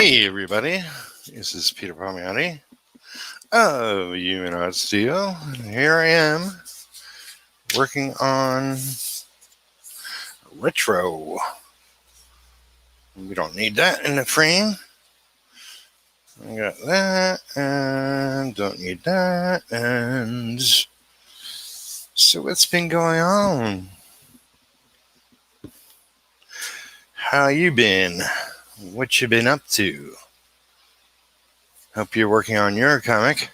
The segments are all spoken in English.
Hey everybody, this is Peter Palmiotti of Human Studio. Here I am working on retro. We don't need that in the frame. I got that and don't need that. And so what's been going on? How you been? What you been up to? Hope you're working on your comic.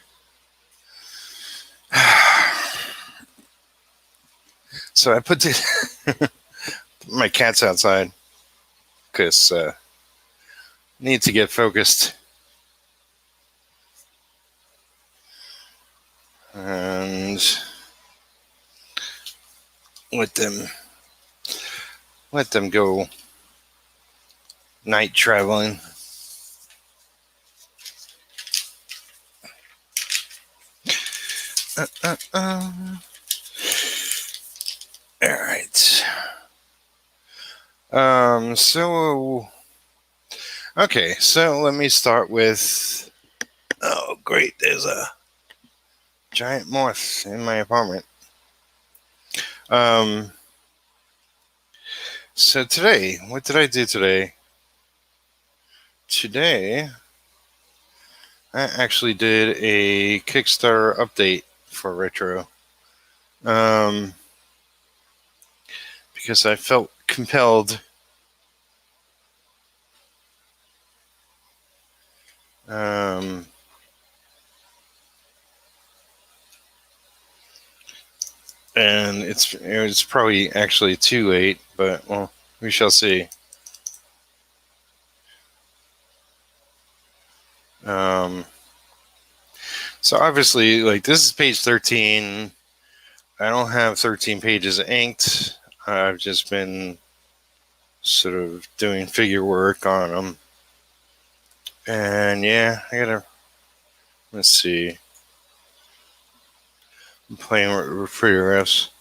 So I put my cat's outside because need to get focused. And let them go night traveling. All right. So let me start with. Oh, great! There's a giant moth in my apartment. So today, what did I do today? Today, I actually did a Kickstarter update for Retro. Because I felt compelled. And it's probably actually too late, but well, we shall see. So obviously, like, this is page 13. I don't have 13 pages inked. I've just been sort of doing figure work on them. And yeah, let's see. I'm playing with refrigerators,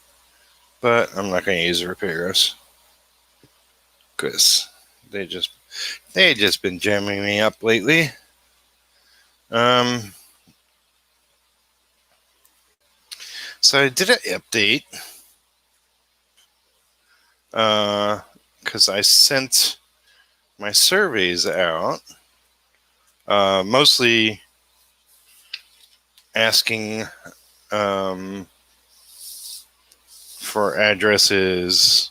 but I'm not going to use the refrigerators because they just been jamming me up lately. So I did an update because I sent my surveys out, mostly asking for addresses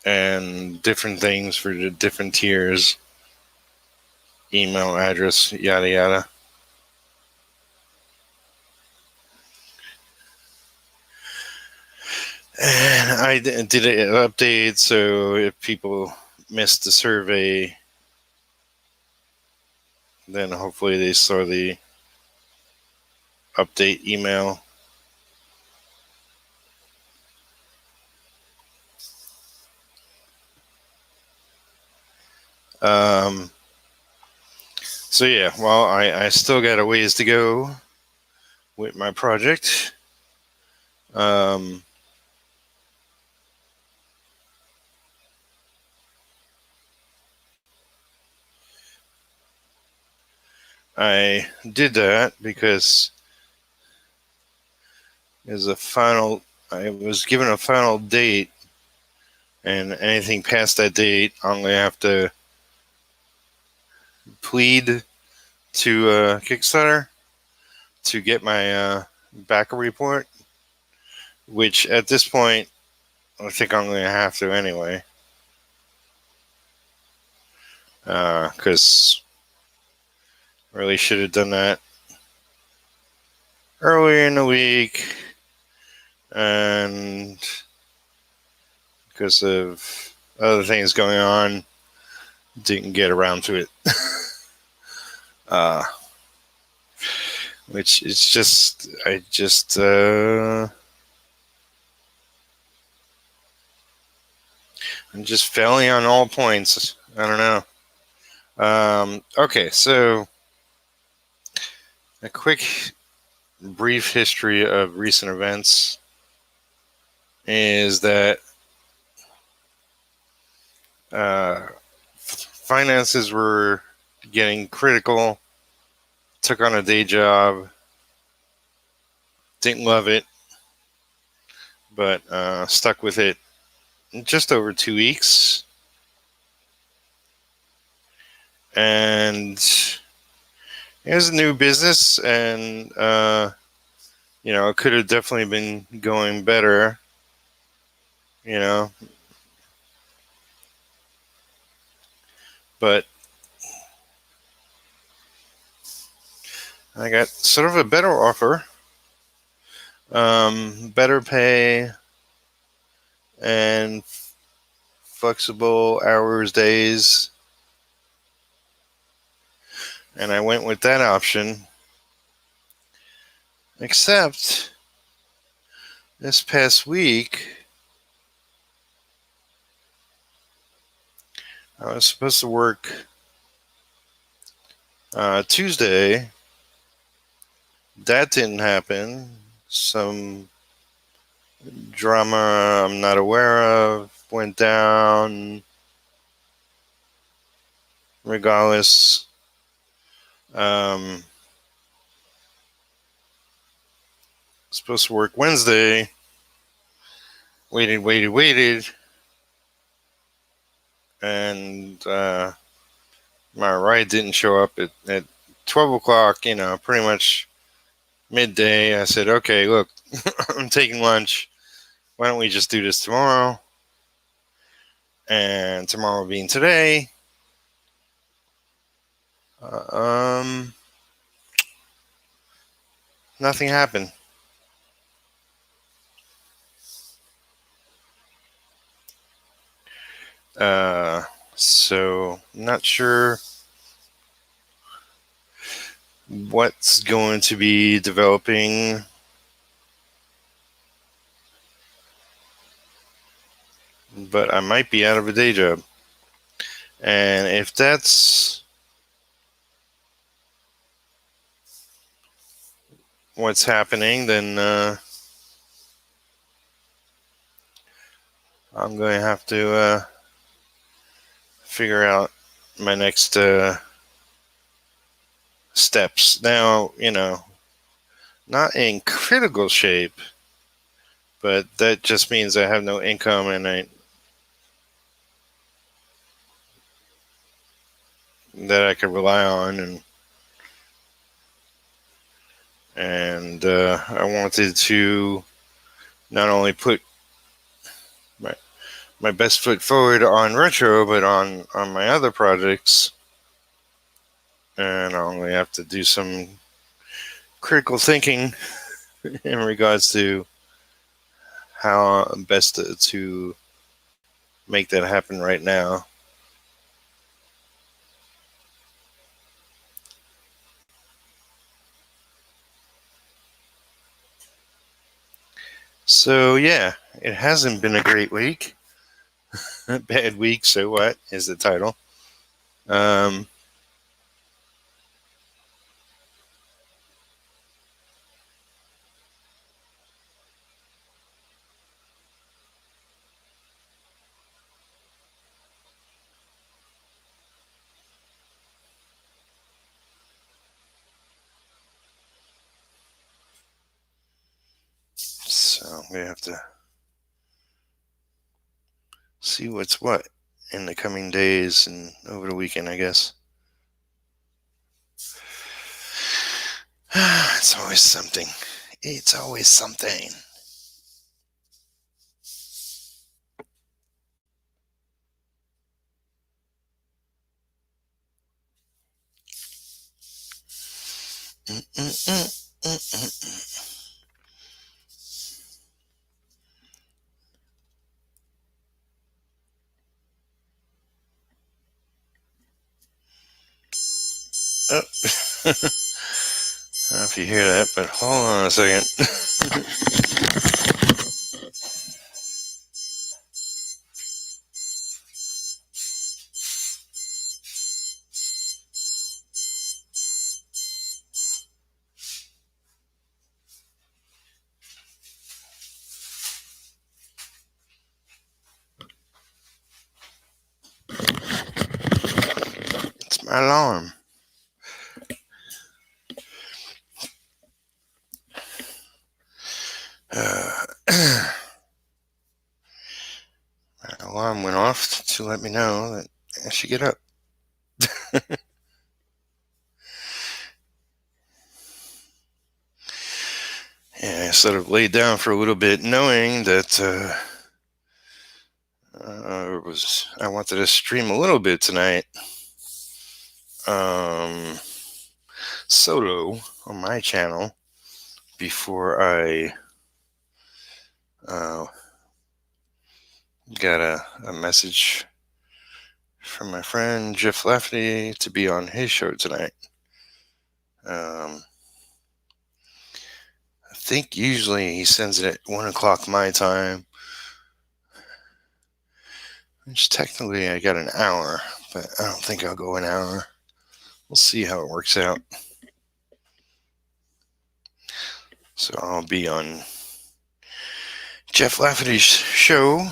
and different things for the different tiers, email address, yada yada. And I did an update, so if people missed the survey, then hopefully they saw the update email. So yeah, well, I still got a ways to go with my project. I did that because I was given a final date, and anything past that date, I'm going to have to plead to Kickstarter to get my backer report, which at this point, I think I'm going to have to anyway. Because I really should have done that earlier in the week, and because of other things going on, didn't get around to it. Which is just, I'm just failing on all points. I don't know. Okay, so a quick, brief history of recent events is that Uh, Finances were getting critical. Took on a day job. Didn't love it, but stuck with it just over 2 weeks. And it was a new business, and it could have definitely been going better. You know, but I got sort of a better offer, better pay, and flexible hours, days, and I went with that option. Except this past week, I was supposed to work Tuesday. That didn't happen. Some drama I'm not aware of went down. Regardless, supposed to work Wednesday. Waited, and my ride didn't show up at 12 o'clock. Pretty much midday. I said, okay, look, I'm taking lunch. Why don't we just do this tomorrow? And tomorrow being today, uh, um, nothing happened. So not sure what's going to be developing, but I might be out of a day job. And if that's what's happening, then I'm going to have to figure out my next steps. Now, not in critical shape, but that just means I have no income and that I could rely on, and I wanted to not only put my best foot forward on retro, but on my other projects, and I only have to do some critical thinking in regards to how best to make that happen right now. So yeah, it hasn't been a great week. Bad week, so what is the title? Um, so we have to see what's what in the coming days and over the weekend, I guess. It's always something. It's always something. Oh. I don't know if you hear that, but hold on a second. alarm. My alarm went off to let me know that I should get up. Yeah, I sort of laid down for a little bit, knowing that I wanted to stream a little bit tonight, solo on my channel before I got a message from my friend Jeff Lafferty to be on his show tonight. I think usually he sends it at 1 o'clock my time, which technically I got an hour, but I don't think I'll go an hour. We'll see how it works out. So I'll be on Jeff Lafferty's show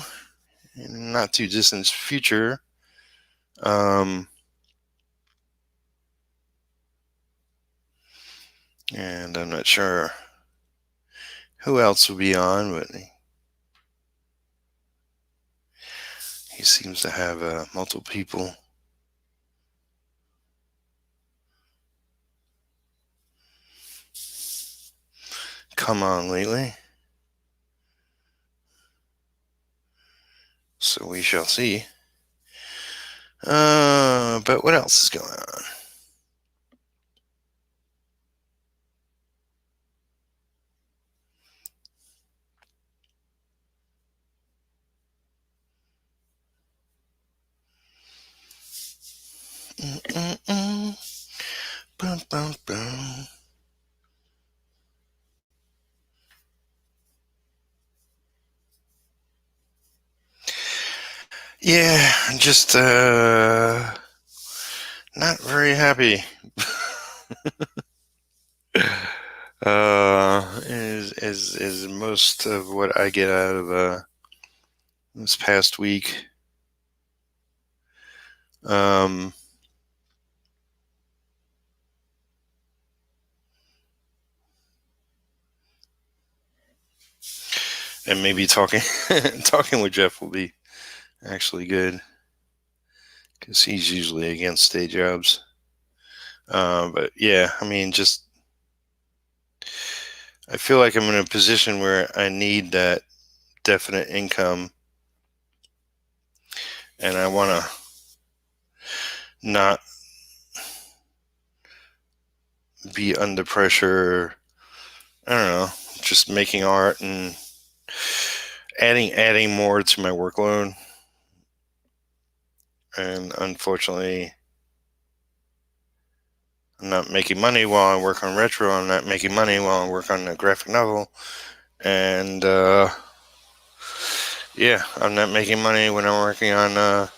in a not too distant future. And I'm not sure who else will be on, but he seems to have multiple people come on lately. So we shall see. But what else is going on? Bum, bum, bum. Yeah, just not very happy. Is most of what I get out of this past week. And maybe talking with Jeff will be actually good, because he's usually against day jobs. But yeah, I mean, just I feel like I'm in a position where I need that definite income, and I want to not be under pressure. I don't know, just making art and adding more to my workload. And unfortunately, I'm not making money while I work on retro. I'm not making money while I work on a graphic novel. And yeah, I'm not making money when I'm working on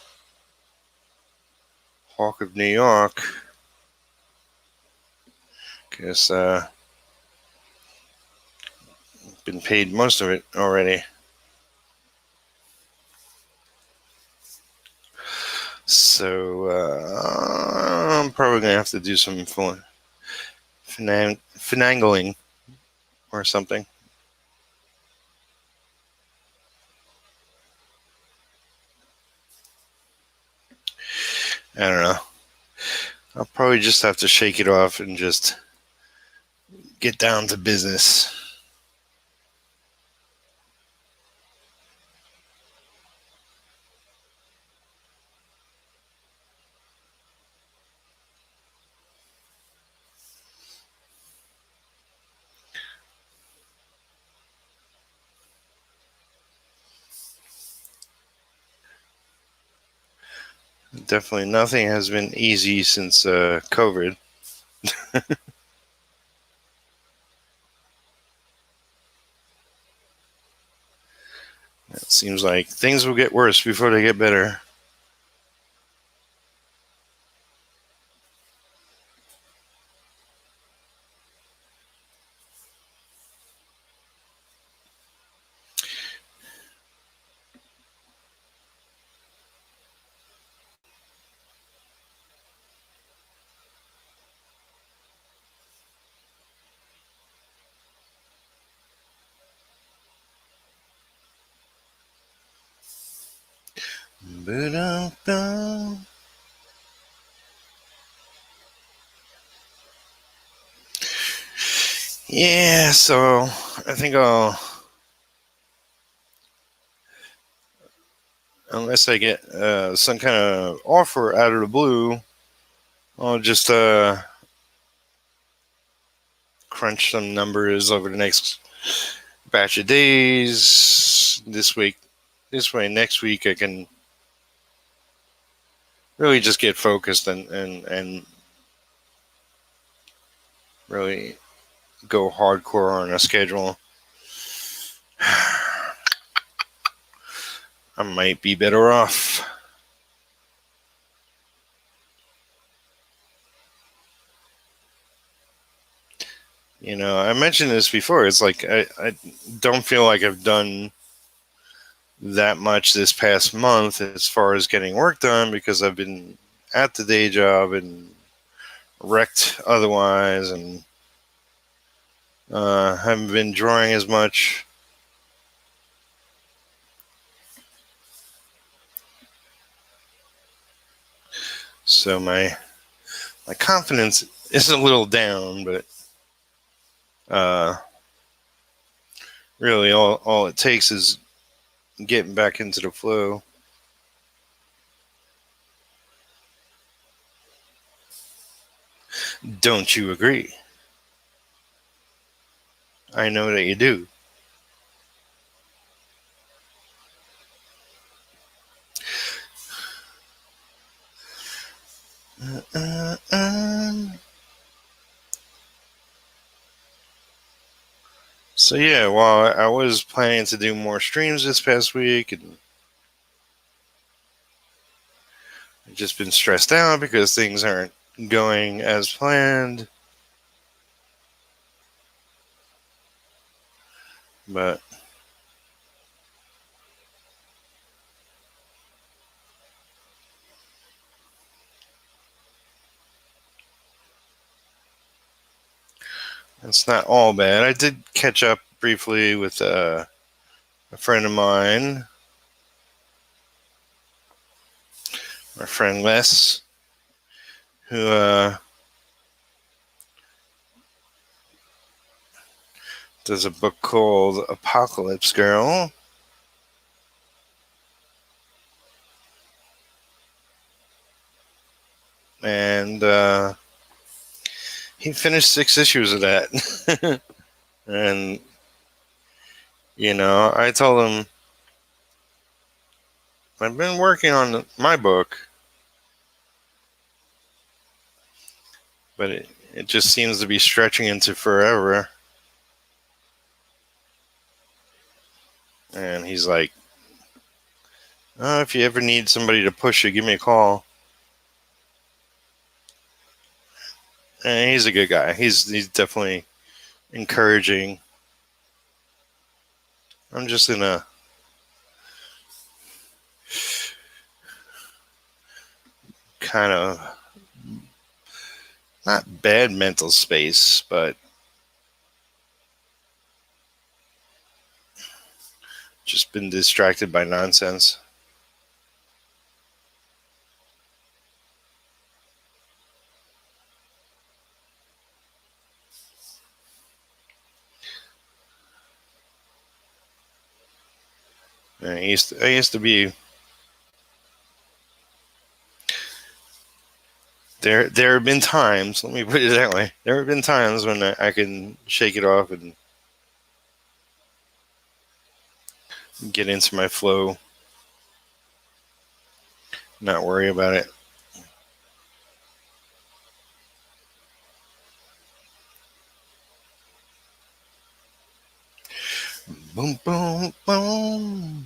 Hawk of New York, because been paid most of it already. So I'm probably gonna have to do some finagling or something. I don't know. I'll probably just have to shake it off and just get down to business. Definitely nothing has been easy since COVID. It seems like things will get worse before they get better. Ba-dum-bum. Yeah, so I think unless I get some kind of offer out of the blue, I'll just crunch some numbers over the next batch of days this week. This way, next week I can really just get focused and really go hardcore on a schedule. I might be better off. You know, I mentioned this before. It's like I don't feel like I've done that much this past month as far as getting work done because I've been at the day job and wrecked otherwise, and haven't been drawing as much. So my confidence is a little down, but uh, really all it takes is getting back into the flow. Don't you agree? I know that you do. Uh, um, so yeah, while I was planning to do more streams this past week, and I've just been stressed out because things aren't going as planned. But it's not all bad. I did catch up briefly with a friend of mine, my friend Les, who does a book called Apocalypse Girl. And he finished 6 issues of that. And, you know, I told him, I've been working on my book, but it just seems to be stretching into forever. And he's like, oh, if you ever need somebody to push you, give me a call. And he's a good guy. He's definitely encouraging. I'm just in a kind of not bad mental space, but just been distracted by nonsense. And I used to be there. There have been times. Let me put it that way. There have been times when I can shake it off and get into my flow, not worry about it. Boom, boom, boom.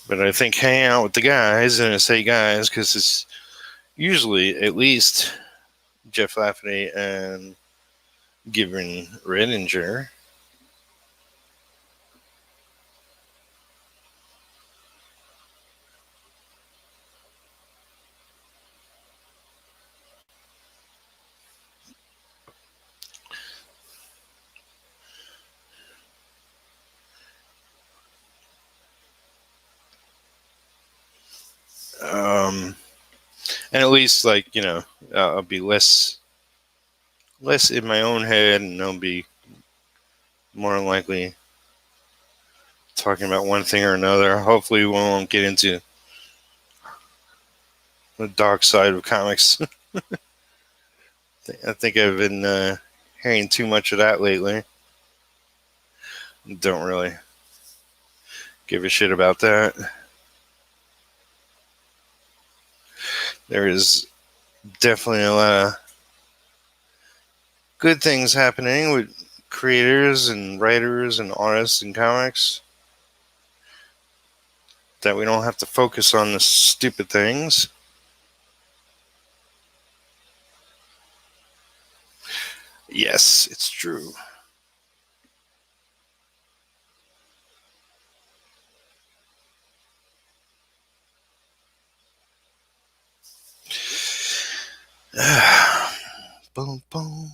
But I think hang out with the guys, and I say guys because it's usually at least Jeff Lafferty and Gibbon Redinger. And at least, like, I'll be less in my own head, and I'll be more likely talking about one thing or another. Hopefully, we won't get into the dark side of comics. I think I've been hearing too much of that lately. Don't really give a shit about that. There is definitely a lot of good things happening with creators and writers and artists in comics, that we don't have to focus on the stupid things. Yes, it's true. Boom, boom.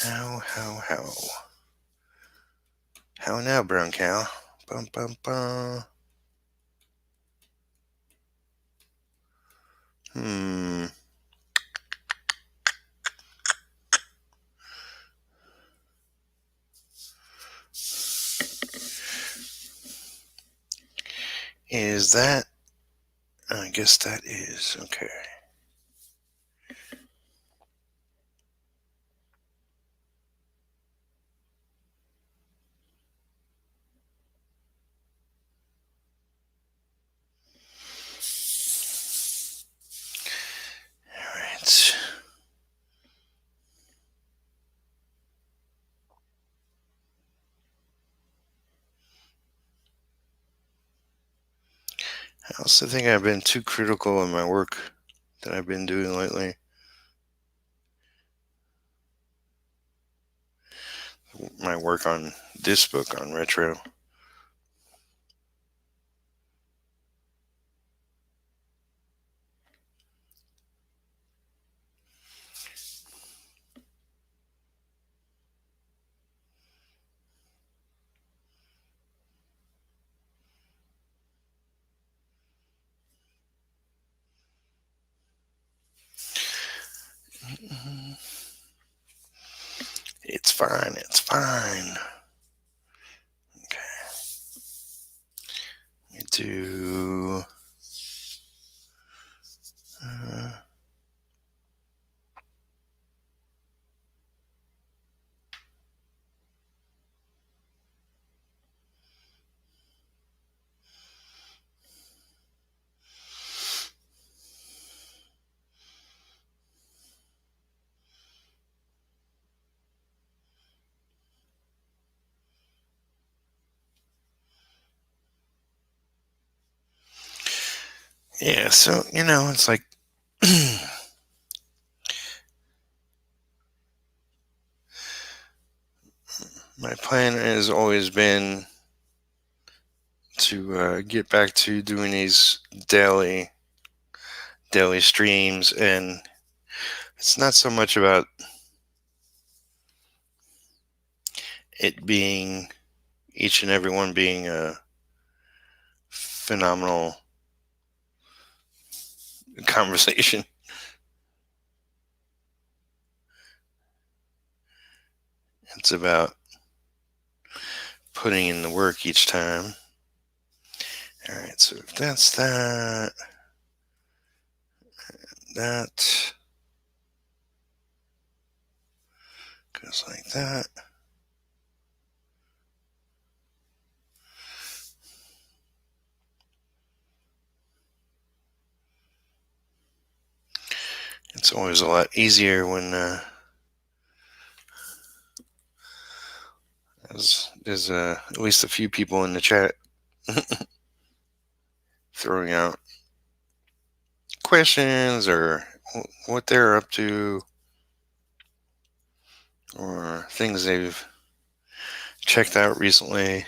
How? How now, brown cow? Bum, bum, bum. Hmm. Is that? I guess that is. Okay. All right. I also think I've been too critical of my work that I've been doing lately. My work on this book on retro. It's fine. It's fine. Okay. Let me do. Uh, yeah. So it's like. My plan has always been to get back to doing these daily streams, and it's not so much about it being each and every one being a phenomenal conversation. It's about putting in the work each time. All right, so if that's that goes like that. It's always a lot easier when there's at least a few people in the chat throwing out questions or what they're up to or things they've checked out recently.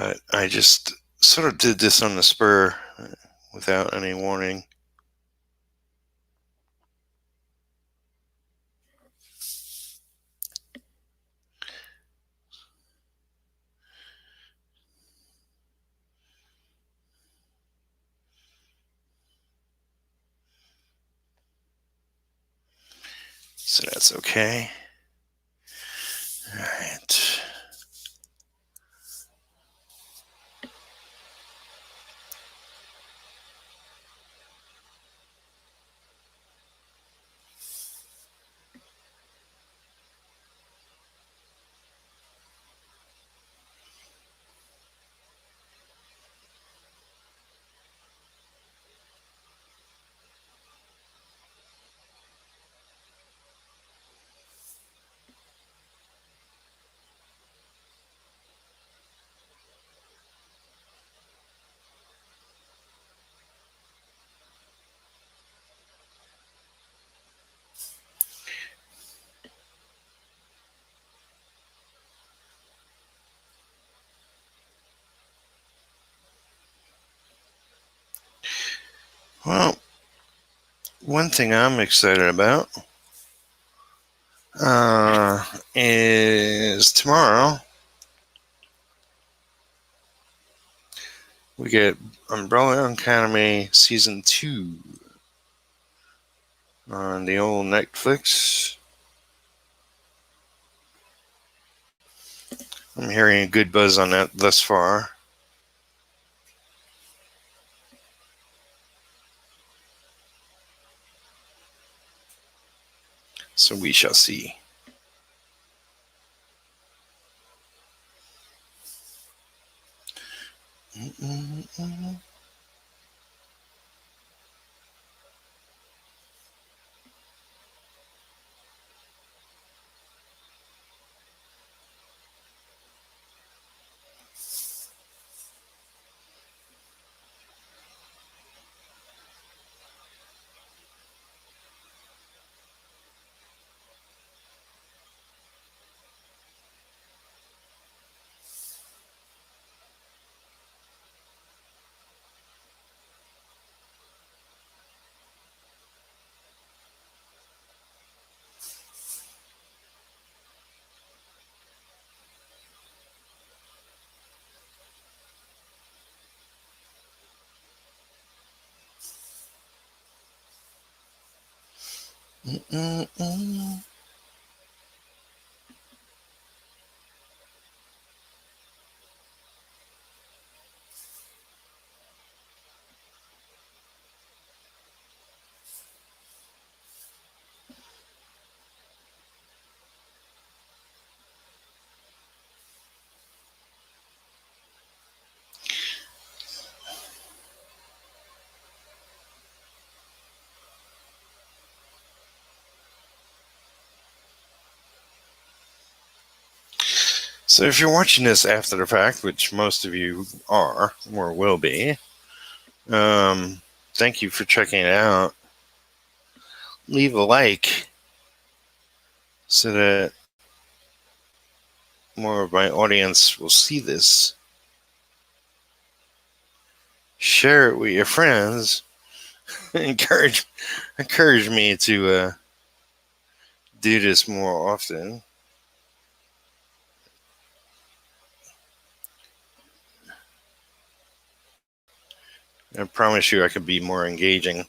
But I just sort of did this on the spur without any warning. So that's okay. All right. Well, one thing I'm excited about is tomorrow we get Umbrella Academy Season 2 on the old Netflix. I'm hearing a good buzz on that thus far. So we shall see. Mm-mm-mm. Mm-mm-mm. So if you're watching this after the fact, which most of you are or will be, thank you for checking it out. Leave a like so that more of my audience will see this. Share it with your friends. encourage me to do this more often. I promise you I could be more engaging.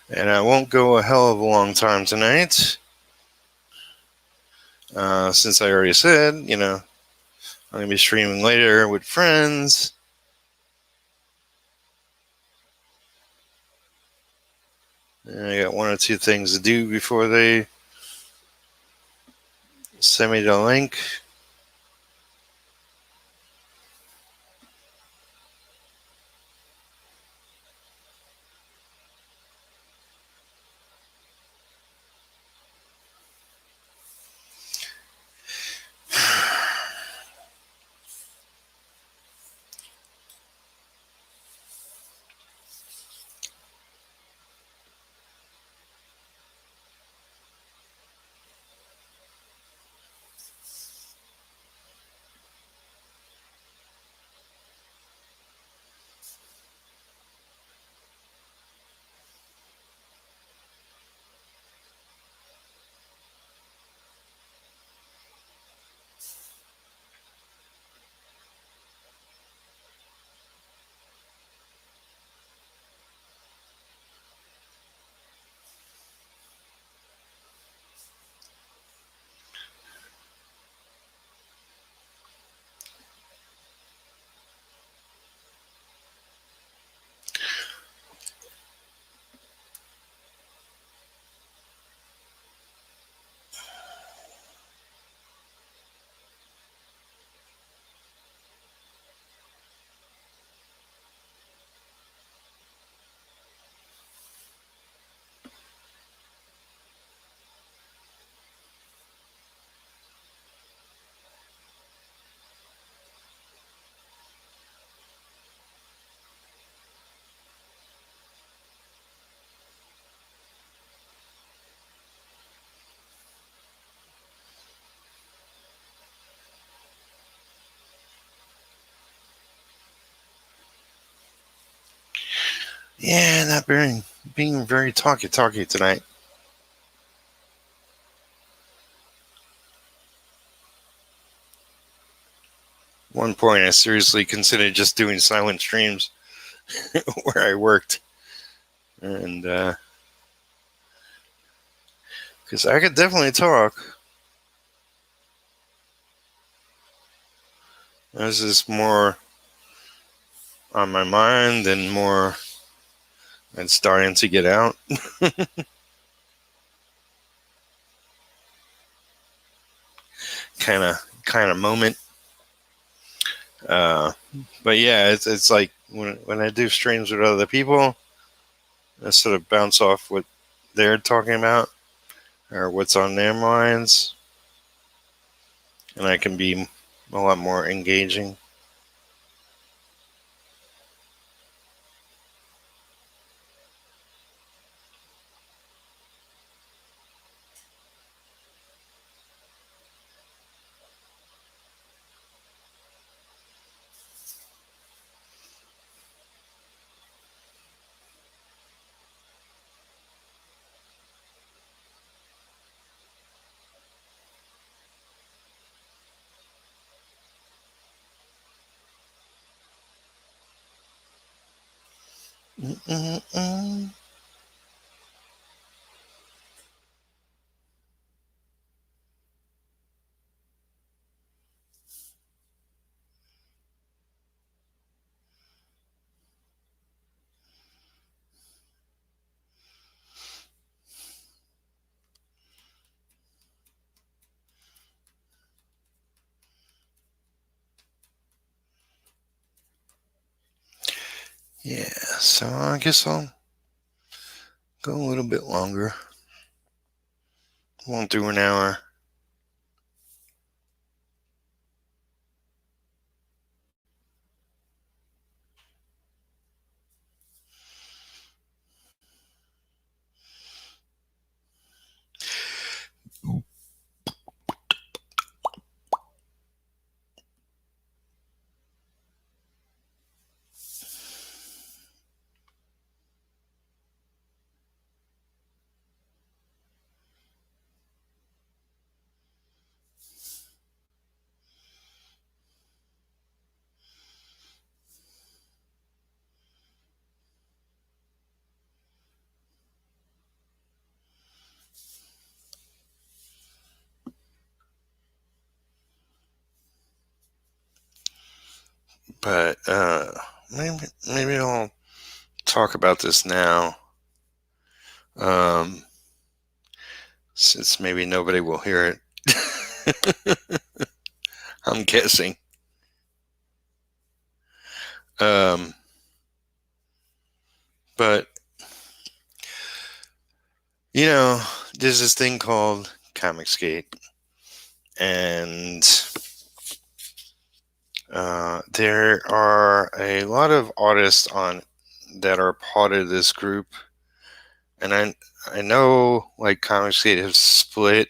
And I won't go a hell of a long time tonight. Since I already said, I'm going to be streaming later with friends. And I got one or two things to do before they send me the link. Yeah, not being very talky tonight. One point, I seriously considered just doing silent streams where I worked, and because I could definitely talk. This is more on my mind and more and starting to get out. kind of moment. Uh, but yeah, it's like when I do streams with other people, I sort of bounce off what they're talking about or what's on their minds, and I can be a lot more engaging. Mm-mm-mm. Yeah, so I guess I'll go a little bit longer. Won't do an hour. But maybe I'll talk about this now. Um, since maybe nobody will hear it. I'm guessing. Um, but there's this thing called Comicsgate, and there are a lot of artists on that are part of this group, and I know like Comicsgate has split.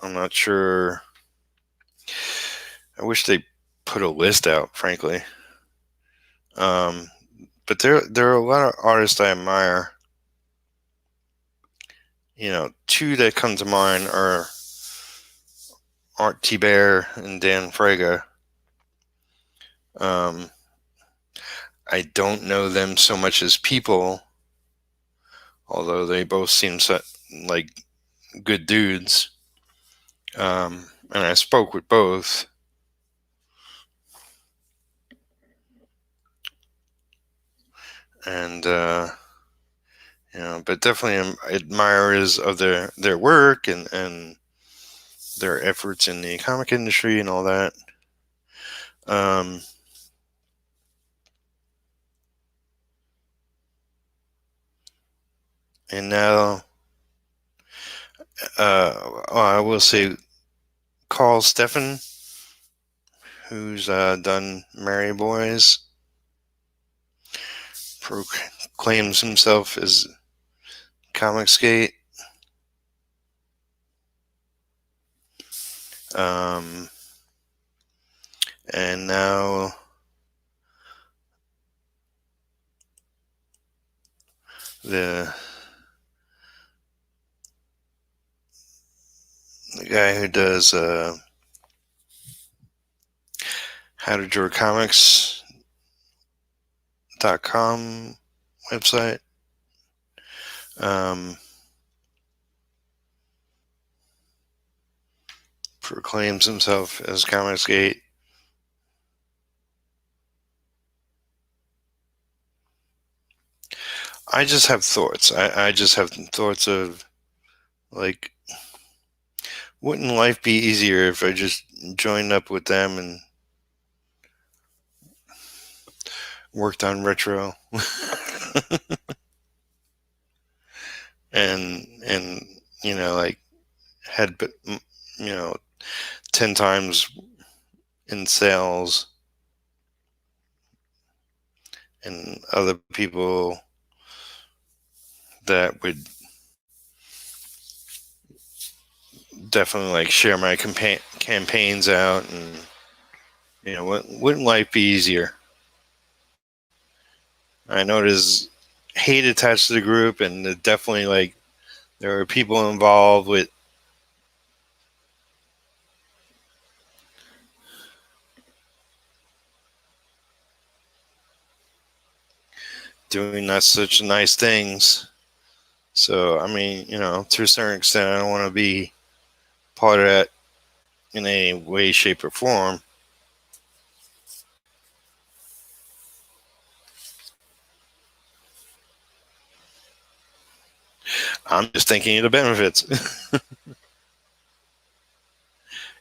I'm not sure. I wish they put a list out, frankly. Um, but there are a lot of artists I admire. Two that come to mind are Art T. Bear and Dan Frega. Um, I don't know them so much as people, although they both seem like good dudes. And I spoke with both, and but definitely am admirers of their work and their efforts in the comic industry and all that. Um, and now, I will say Carl Steffen, who's done Merry Boys, proclaims himself as Comicsgate. Um, and now the guy who does how to draw comics.com website. Proclaims himself as Comicsgate. I just have thoughts. I just have thoughts of, like, wouldn't life be easier if I just joined up with them and worked on retro and like had 10 times in sales, and other people that would definitely like share my campaigns out, and wouldn't life be easier? I know there's hate attached to the group, and definitely like there are people involved with doing not such nice things. So I mean, to a certain extent, I don't want to be part of that in any way, shape, or form. I'm just thinking of the benefits.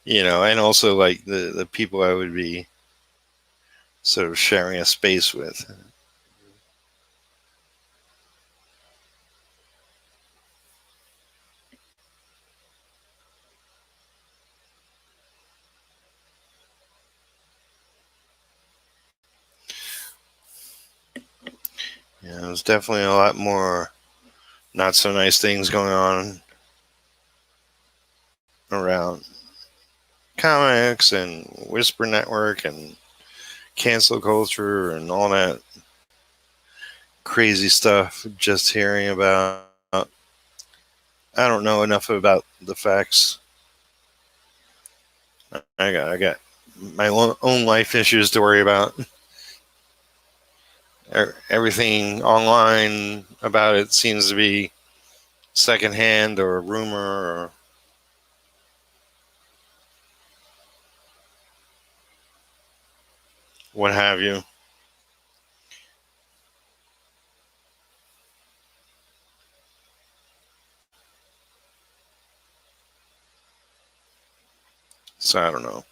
And also like the people I would be sort of sharing a space with. There's definitely a lot more not so nice things going on around comics and Whisper Network and cancel culture and all that crazy stuff. Just hearing about, I don't know enough about the facts. I got my own life issues to worry about. Everything online about it seems to be secondhand or rumor or what have you. So I don't know.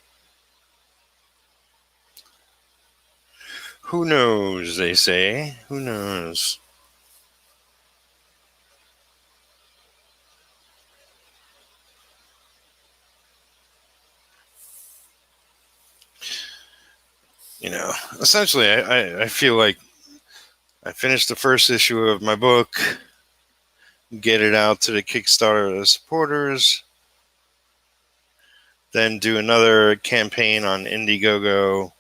Who knows, they say. Who knows? Essentially, I feel like I finished the first issue of my book, get it out to the Kickstarter supporters, then do another campaign on Indiegogo.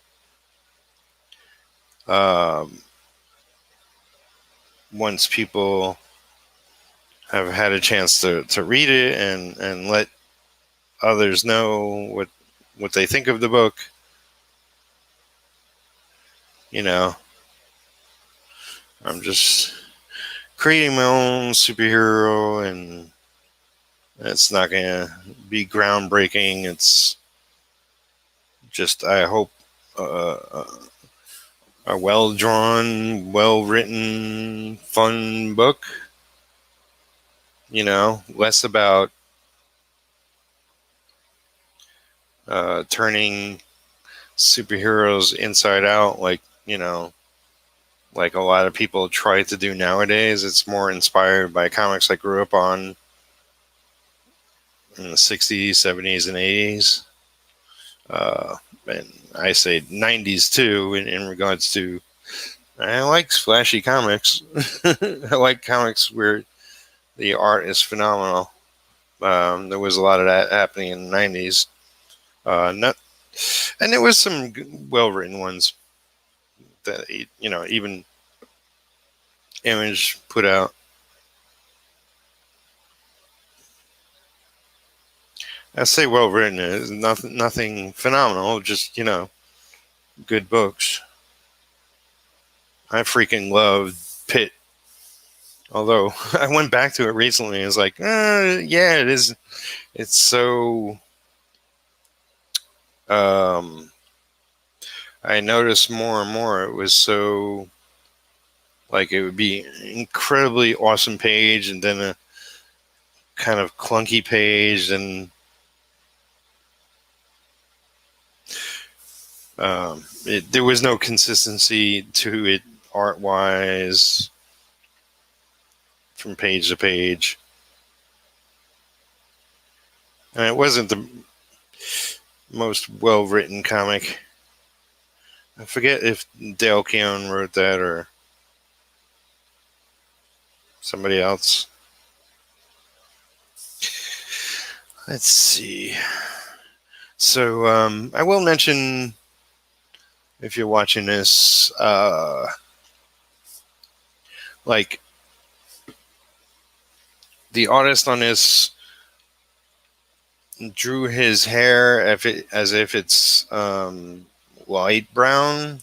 Once people have had a chance to read it and let others know what they think of the book, I'm just creating my own superhero, and it's not going to be groundbreaking. It's just, I hope, a well drawn, well written, fun book. Less about turning superheroes inside out, like a lot of people try to do nowadays. It's more inspired by comics I grew up on in the 60s, 70s, and 80s. And I say 90s too, in regards to, I like flashy comics. I like comics where the art is phenomenal. There was a lot of that happening in the 90s. And there was some well written ones that, even Image put out. I say well written. It's nothing phenomenal. Just good books. I freaking loved Pitt. Although I went back to it recently, and it's like, yeah, it is. It's so. Um, I noticed more and more. It was so like it would be incredibly awesome page, and then a kind of clunky page, and there was no consistency to it art wise from page to page, and it wasn't the most well written comic. I forget if Dale Keown wrote that or somebody else. Let's see. So I will mention, if you're watching this, like the artist on this drew his hair as if it's light brown,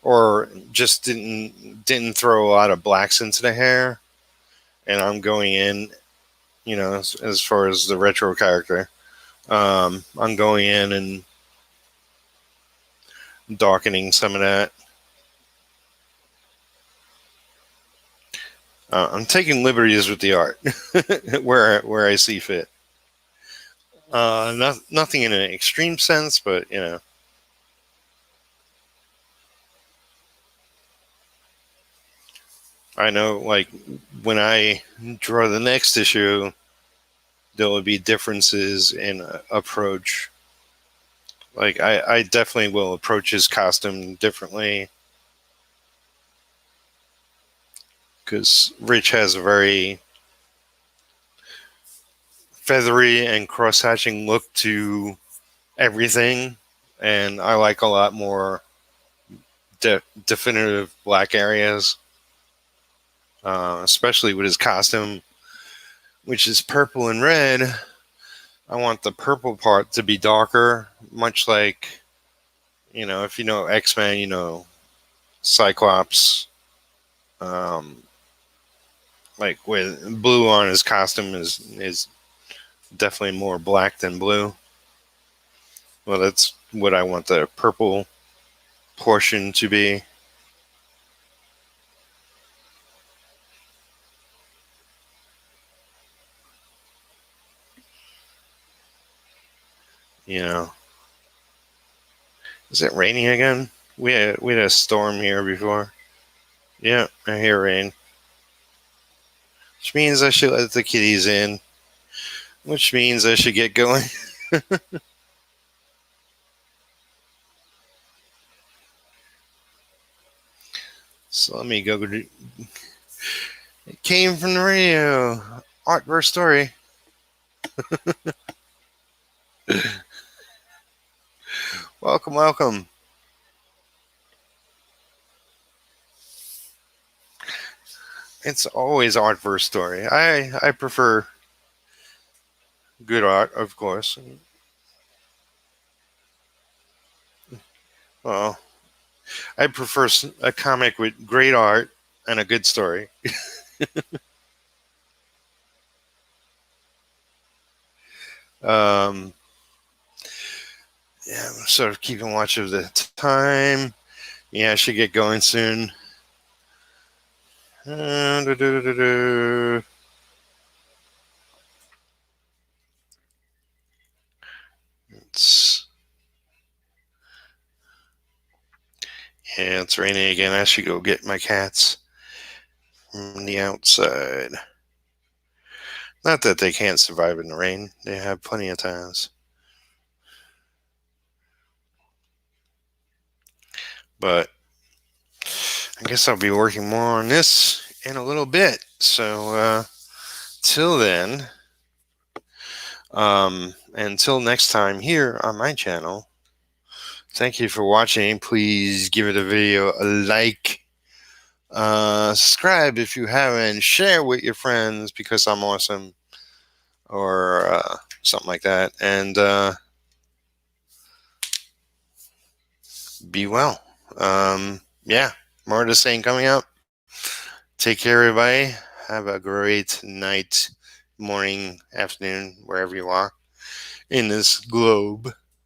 or just didn't throw a lot of blacks into the hair. And I'm going in, as far as the retro character, I'm going in and darkening some of that. I'm taking liberties with the art where I see fit. Nothing in an extreme sense, but I know, like, when I draw the next issue, there will be differences in approach. Like, I definitely will approach his costume differently, because Rich has a very feathery and cross-hatching look to everything, and I like a lot more definitive black areas, especially with his costume, which is purple and red. I want the purple part to be darker, much like, if you know X-Men, Cyclops, um, like with blue on his costume is definitely more black than blue. Well, that's what I want the purple portion to be. You know, is it raining again? We had a storm here before. Yeah, I hear rain, which means I should let the kitties in, which means I should get going. So let me go. It came from the radio. Art verse story. Welcome, welcome. It's always art verse story. I prefer good art, of course. Well, I prefer a comic with great art and a good story. Um, yeah, I'm sort of keeping watch of the time. Yeah, I should get going soon. It's, yeah, it's raining again. I should go get my cats from the outside. Not that they can't survive in the rain. They have plenty of times. But I guess I'll be working more on this in a little bit. So till then, until next time here on my channel, thank you for watching. Please give it a video a like. Subscribe if you haven't. Share with your friends because I'm awesome. Or something like that. And be well. Yeah, more of the same coming up. Take care, everybody. Have a great night, morning, afternoon, wherever you are in this globe.